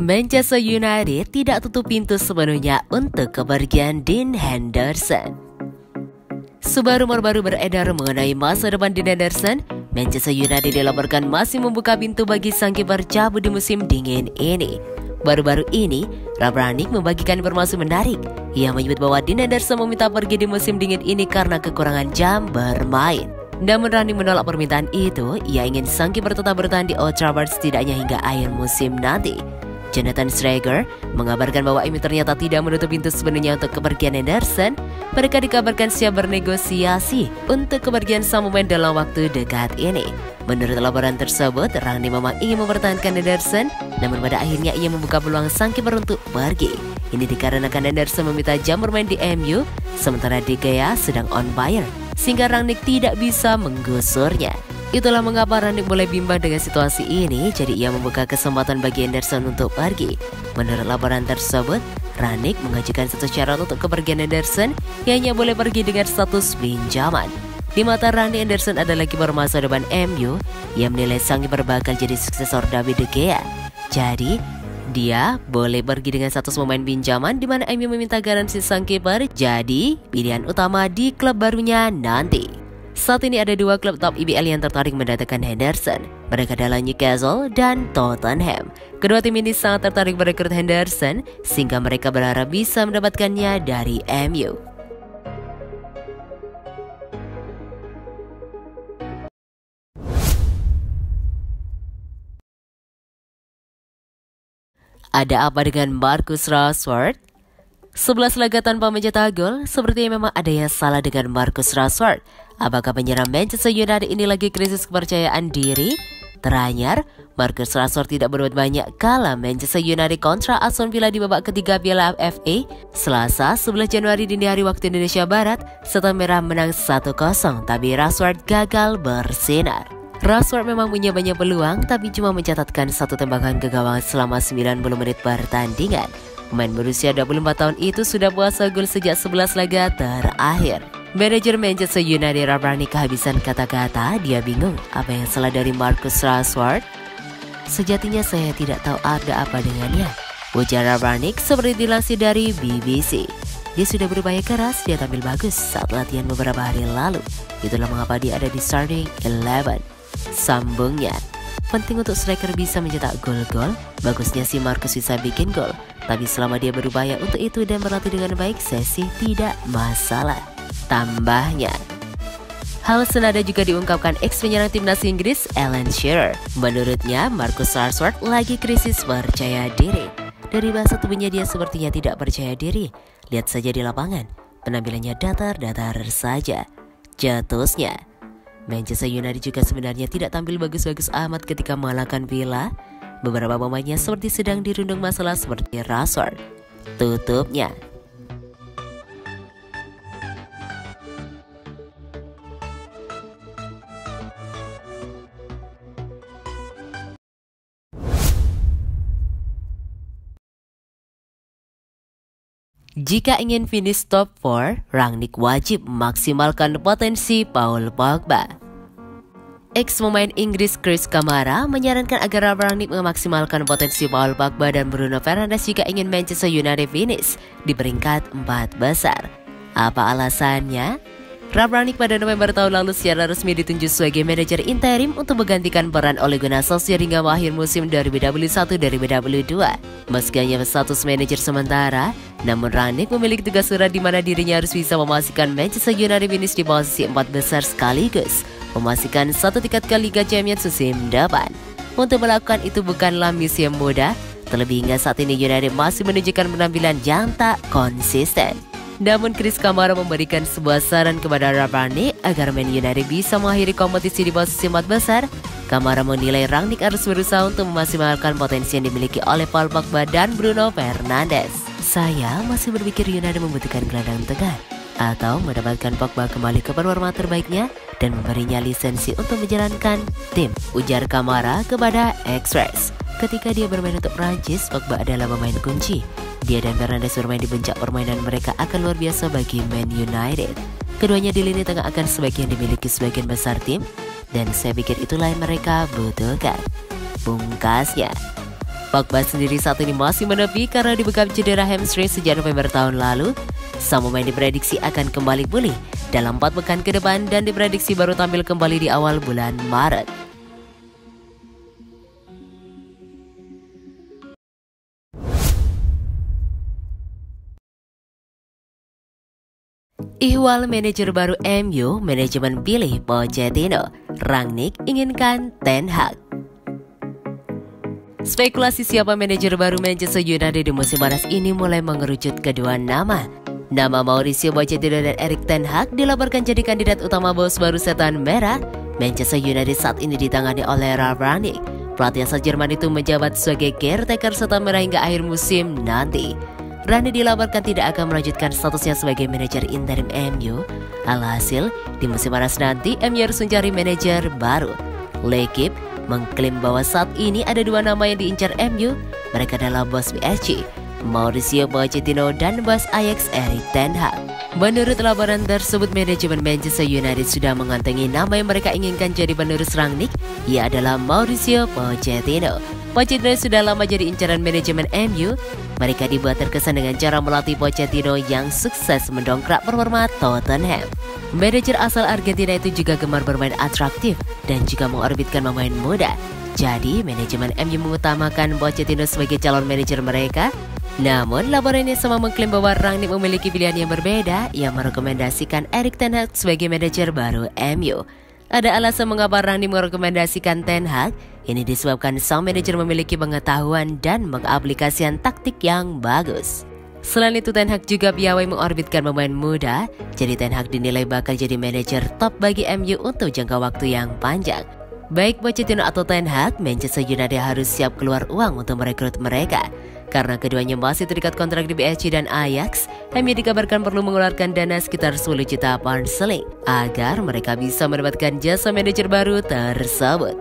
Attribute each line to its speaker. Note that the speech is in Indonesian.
Speaker 1: Manchester United tidak tutup pintu sepenuhnya untuk kepergian Dean Henderson. Sebuah rumor baru beredar mengenai masa depan Dean Henderson. Manchester United dilaporkan masih membuka pintu bagi sang kiper cabut di musim dingin ini. Baru-baru ini, Ralf Rangnick membagikan informasi menarik. Ia menyebut bahwa Dean Henderson meminta pergi di musim dingin ini karena kekurangan jam bermain. Namun Rangnick menolak permintaan itu. Ia ingin sang kiper tetap bertahan di Old Trafford setidaknya hingga akhir musim nanti. Jonathan Schrager mengabarkan bahwa MU ternyata tidak menutup pintu sepenuhnya untuk kepergian Henderson. Mereka dikabarkan siap bernegosiasi untuk kepergian sang pemain dalam waktu dekat ini. Menurut laporan tersebut, Rangnick memang ingin mempertahankan Henderson, namun pada akhirnya ia membuka peluang sang kiper untuk pergi. Ini dikarenakan Henderson meminta jam bermain di MU, sementara De Gea sedang on fire, sehingga Rangnick tidak bisa menggusurnya. Itulah mengapa Rangnick mulai bimbang dengan situasi ini, jadi ia membuka kesempatan bagi Henderson untuk pergi. Menurut laporan tersebut, Rangnick mengajukan satu syarat untuk kepergian Henderson, yang hanya boleh pergi dengan status pinjaman. Di mata Rangnick, Henderson adalah kiper masa depan MU. Ia menilai sang kiper bakal jadi suksesor David De Gea. Jadi, dia boleh pergi dengan status pemain pinjaman, di mana MU meminta garansi sang kiper jadi pilihan utama di klub barunya nanti. Saat ini ada dua klub top IPL yang tertarik mendatangkan Henderson. Mereka adalah Newcastle dan Tottenham. Kedua tim ini sangat tertarik merekrut Henderson, sehingga mereka berharap bisa mendapatkannya dari MU. Ada apa dengan Marcus Rashford? 11 laga tanpa mencetak gol, sepertinya memang ada yang salah dengan Marcus Rashford. Apakah penyerang Manchester United ini lagi krisis kepercayaan diri? Teranyar, Marcus Rashford tidak berbuat banyak kala Manchester United kontra Aston Villa di babak ketiga Piala FA Selasa 11 Januari dini hari waktu Indonesia Barat. Setelah Merah menang 1-0, tapi Rashford gagal bersinar. Rashford memang punya banyak peluang, tapi cuma mencatatkan satu tembakan ke gawang selama 90 menit pertandingan. Pemain berusia 24 tahun itu sudah puasa gol sejak 11 laga terakhir. Manajer Manchester United Ralf Rangnick kehabisan kata-kata. Dia bingung apa yang salah dari Marcus Rashford. Sejatinya saya tidak tahu ada apa dengannya, ujar Ralf Rangnick seperti dilansir dari BBC. Dia sudah berupaya keras, dia tampil bagus saat latihan beberapa hari lalu. Itulah mengapa dia ada di starting 11. Sambungnya, penting untuk striker bisa mencetak gol-gol. Bagusnya si Marcus bisa bikin gol, tapi selama dia berupaya untuk itu dan berlatih dengan baik, saya sih tidak masalah. Tambahnya, hal senada juga diungkapkan ex-penyerang timnas Inggris Alan Shearer. Menurutnya, Marcus Rashford lagi krisis percaya diri. Dari bahasa tubuhnya dia sepertinya tidak percaya diri. Lihat saja di lapangan, penampilannya datar-datar saja. Jatuhnya, Manchester United juga sebenarnya tidak tampil bagus-bagus amat ketika mengalahkan Villa. Beberapa pemainnya seperti sedang dirundung masalah seperti Rashford. Tutupnya, jika ingin finish top 4, Rangnick wajib maksimalkan potensi Paul Pogba. Ex-pemain Inggris Chris Kamara menyarankan agar Ralf Rangnick memaksimalkan potensi Paul Pogba dan Bruno Fernandes jika ingin Manchester United finish di peringkat 4 besar. Apa alasannya? Ralf Rangnick pada November tahun lalu secara resmi ditunjuk sebagai manajer interim untuk menggantikan peran Ole Gunnar Solskjaer hingga akhir musim 2021-2022. Meski hanya berstatus manajer sementara, namun Rangnick memiliki tugas berat di mana dirinya harus bisa memastikan Manchester United finish di posisi 4 besar sekaligus memastikan satu tiket ke Liga Champions musim depan. Untuk melakukan itu bukanlah misi yang mudah, terlebih hingga saat ini United masih menunjukkan penampilan yang tak konsisten. Namun Chris Kamara memberikan sebuah saran kepada Ralf Rangnick agar Man United bisa mengakhiri kompetisi di posisi 4 besar. Kamara menilai Rangnick harus berusaha untuk memaksimalkan potensi yang dimiliki oleh Paul Pogba dan Bruno Fernandes. Saya masih berpikir United membutuhkan gelandang tengah atau mendapatkan Pogba kembali ke performa terbaiknya dan memberinya lisensi untuk menjalankan tim, ujar Kamara kepada Express. Ketika dia bermain untuk Prancis, Pogba adalah pemain kunci. Dia dan Fernandes bermain di puncak permainan mereka akan luar biasa bagi Man United. Keduanya di lini tengah akan sebagian dimiliki sebagian besar tim, dan saya pikir itulah yang mereka butuhkan. Pungkasnya, Pogba sendiri saat ini masih menepi karena dibekap cedera hamstring sejak November tahun lalu. Sang pemain diprediksi akan kembali pulih dalam 4 pekan ke depan dan diprediksi baru tampil kembali di awal bulan Maret. Ihwal manajer baru MU, manajemen pilih Pochettino, Rangnick inginkan Ten Hag. Spekulasi siapa manajer baru Manchester United di musim panas ini mulai mengerucut kedua nama. Nama Mauricio Pochettino dan Erik Ten Hag dilaporkan jadi kandidat utama bos baru setan merah. Manchester United saat ini ditangani oleh Ralf Rangnick. Pelatih asal Jerman itu menjabat sebagai caretaker setan merah hingga akhir musim nanti. Rangnick dilaporkan tidak akan melanjutkan statusnya sebagai manajer interim MU. Alhasil, di musim panas nanti MU harus mencari manajer baru. L'Equipe mengklaim bahwa saat ini ada 2 nama yang diincar MU. Mereka adalah bos PSG, Mauricio Pochettino, dan bos Ajax Erik ten Hag. Menurut laporan tersebut, manajemen Manchester United sudah mengantongi nama yang mereka inginkan jadi penerus Rangnick. Ia adalah Mauricio Pochettino. Pochettino sudah lama jadi incaran manajemen MU. Mereka dibuat terkesan dengan cara melatih Pochettino yang sukses mendongkrak performa Tottenham. Manajer asal Argentina itu juga gemar bermain atraktif dan juga mengorbitkan pemain muda. Jadi, manajemen MU mengutamakan Pochettino sebagai calon manajer mereka. Namun, laporan yang sama mengklaim bahwa Rangnick memiliki pilihan yang berbeda yang merekomendasikan Erik ten Hag sebagai manajer baru MU. Ada alasan mengapa Rangnick merekomendasikan Ten Hag. Ini disebabkan sang manajer memiliki pengetahuan dan mengaplikasikan taktik yang bagus. Selain itu, Ten Hag juga piawai mengorbitkan pemain muda. Jadi Ten Hag dinilai bakal jadi manajer top bagi MU untuk jangka waktu yang panjang. Baik Pochettino atau Ten Hag, Manchester United harus siap keluar uang untuk merekrut mereka. Karena keduanya masih terikat kontrak di PSG dan Ajax, MU dikabarkan perlu mengeluarkan dana sekitar 10 juta pound sterling agar mereka bisa mendapatkan jasa manajer baru tersebut.